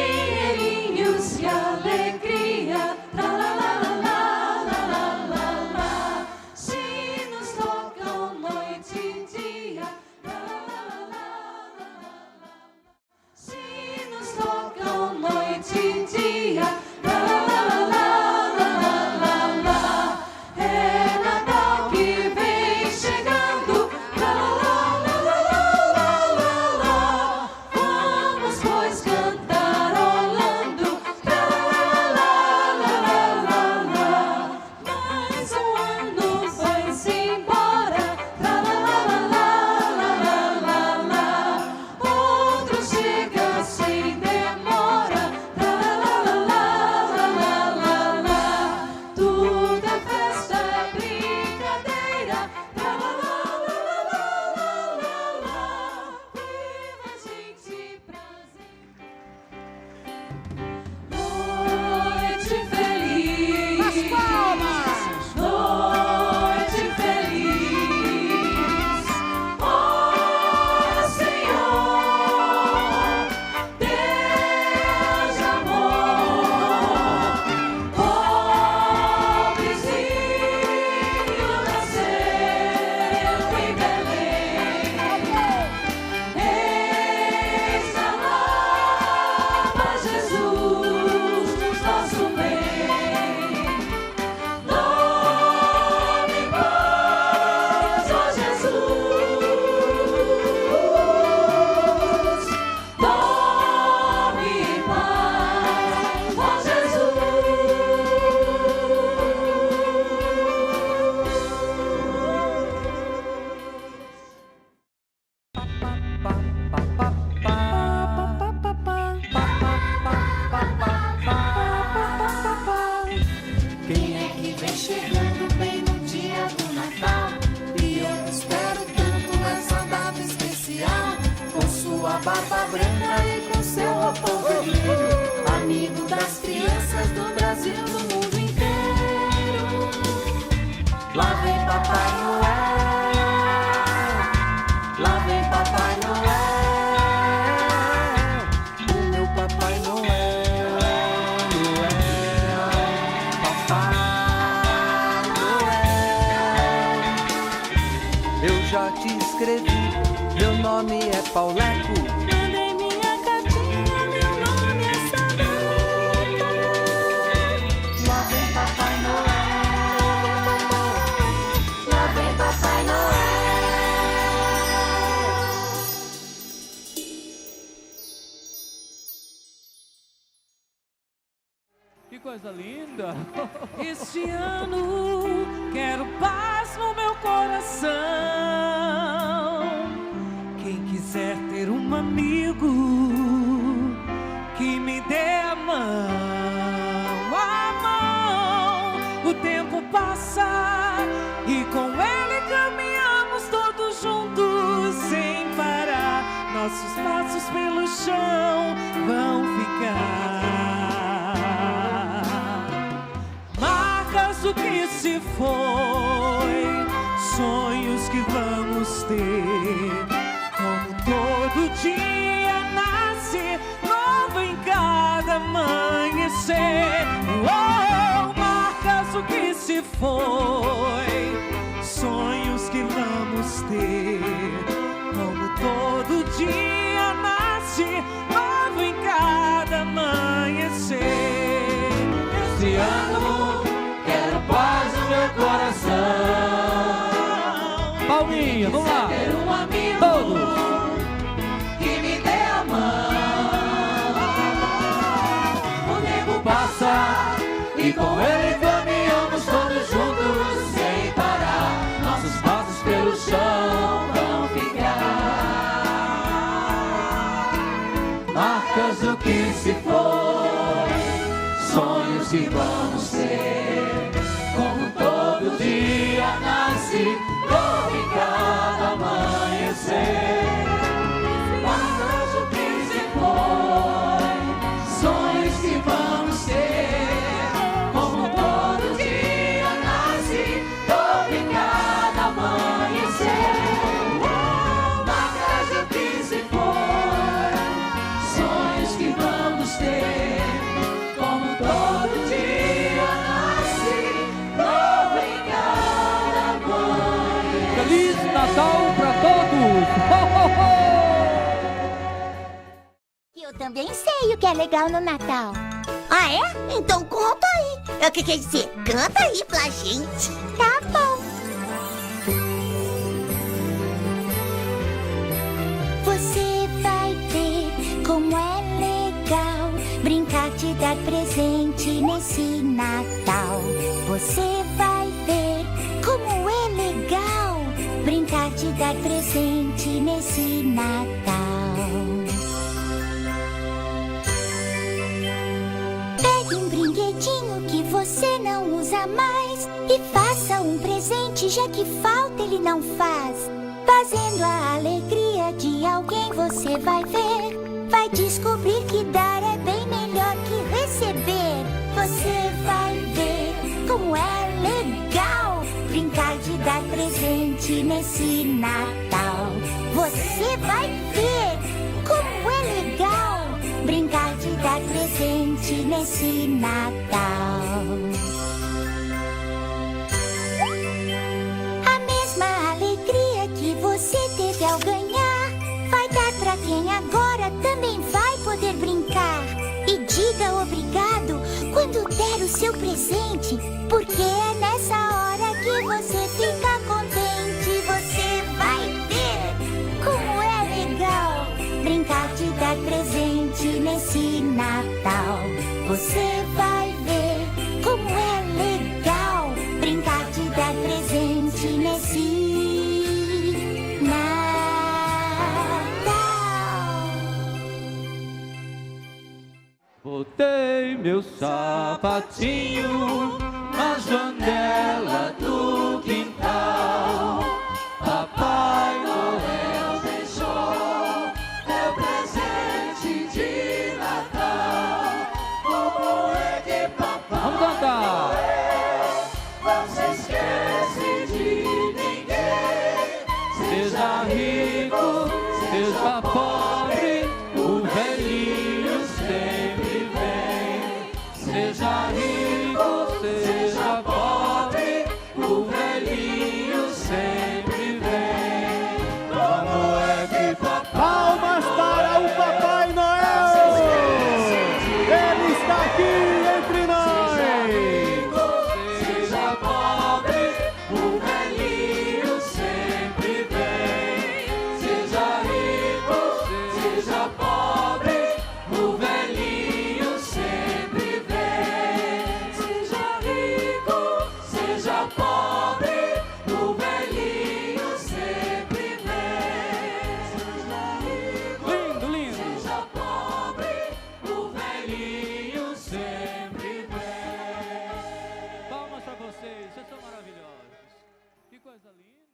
Pinheirinhos e alegria, la la la la la la la la. Sinos tocam noite e dia, la la la la la la. Sinos tocam noite e dia, la la la la la la. É Natal que vem chegando, la la la la la la la. Vamos pois cantarolando, la la la la la la. Mais ano vai-se embora, la la la la la la la. Outro chega sem demora, la la la la la la. Tudo é festa, é brincadeira, la la la la la la la. Viva gente prazer. Noite feliz, noite feliz, ó Senhor, Deus de amor, pobrezinho nasceu em Belém, está lá Jesus, nosso bem. Dorme em paz, ó Jesus. Dorme em paz, ó Quem é que vem chegando bem no dia do Natal? E eu espero tanto essa data especial. Com sua barba branca e com seu roupão vermelho, amigo das crianças do Brasil, do mundo inteiro. Lá vem Papai Noel, lá vem Papai Noel, o meu Papai Noel, Papai Noel. Eu já te escrevi, meu nome é Pauleco. Mandei minha cartinha, meu nome é Samanta. Lá vem Papai Noel, lá vem Papai Noel. Que coisa linda! Este ano quero paz no meu coração. Quem quiser ter um amigo que me dê a mão. O tempo passa e com ele caminhamos todos juntos sem parar. Nossos passos pelo chão vão ficar. Marcas do que se foi, sonhos que vamos ter. Como todo dia nasce novo em cada amanhecer. Oh, marcas do que se foi, sonhos que vamos ter. Como todo dia nasce novo em cada amanhecer. Esse ano quero paz no meu coração. Palminha, vamos lá! Ter um amigo Todos! que me dê a mão. O tempo passa e com ele caminhamos todos juntos sem parar. Nossos passos pelo chão vão ficar. Marcas do que se foi, sonhos que vamos ter. Como todo dia nasce novo em cada amanhecer. Marcas do que se foi, sonhos que vamos ter. Como todo dia nasce novo em cada amanhecer. também sei o que é legal no Natal. Ah, é? Então conta aí. O que quer dizer? Canta aí pra gente. Tá bom. Você vai ver como é legal brincar de dar presente nesse Natal. Você vai ver como é legal brincar de dar presente nesse Natal. Pegue um brinquedinho que você não usa mais e faça um presente, já que falta ele não faz. Fazendo a alegria de alguém, você vai ver, vai descobrir que dar é bem melhor que receber. Você vai ver como é legal brincar de dar presente nesse Natal. Você vai ver como é legal brincar de dar presente nesse Natal. A mesma alegria que você teve ao ganhar vai dar pra quem agora também vai poder brincar. E diga obrigado quando der o seu presente, porque é nessa hora que você fica contente. Você vai ver como é legal brincar de dar presente nesse Natal. Você vai ver como é legal brincar de dar presente nesse Natal. Botei meu sapatinho na janela do quintal. Papai Noel deixou meu presente de Natal. Como é que papai Vamos cantar. Não se esquece de ninguém. Seja rico, seja pobre, o velhinho sempre vem. Seja rico, seja pobre, o velhinho sempre vem. Como é que papai Palmas para o Papai Noel! Ele está aqui entre nós! seja pobre, o velhinho sempre vem. Seja rico, seja pobre, o velhinho sempre vem. Seja rico, seja pobre, o velhinho sempre vem. Seja rico, lindo, lindo. Seja pobre, o velhinho sempre vem. Palmas pra vocês, vocês são maravilhosos. Que coisa linda.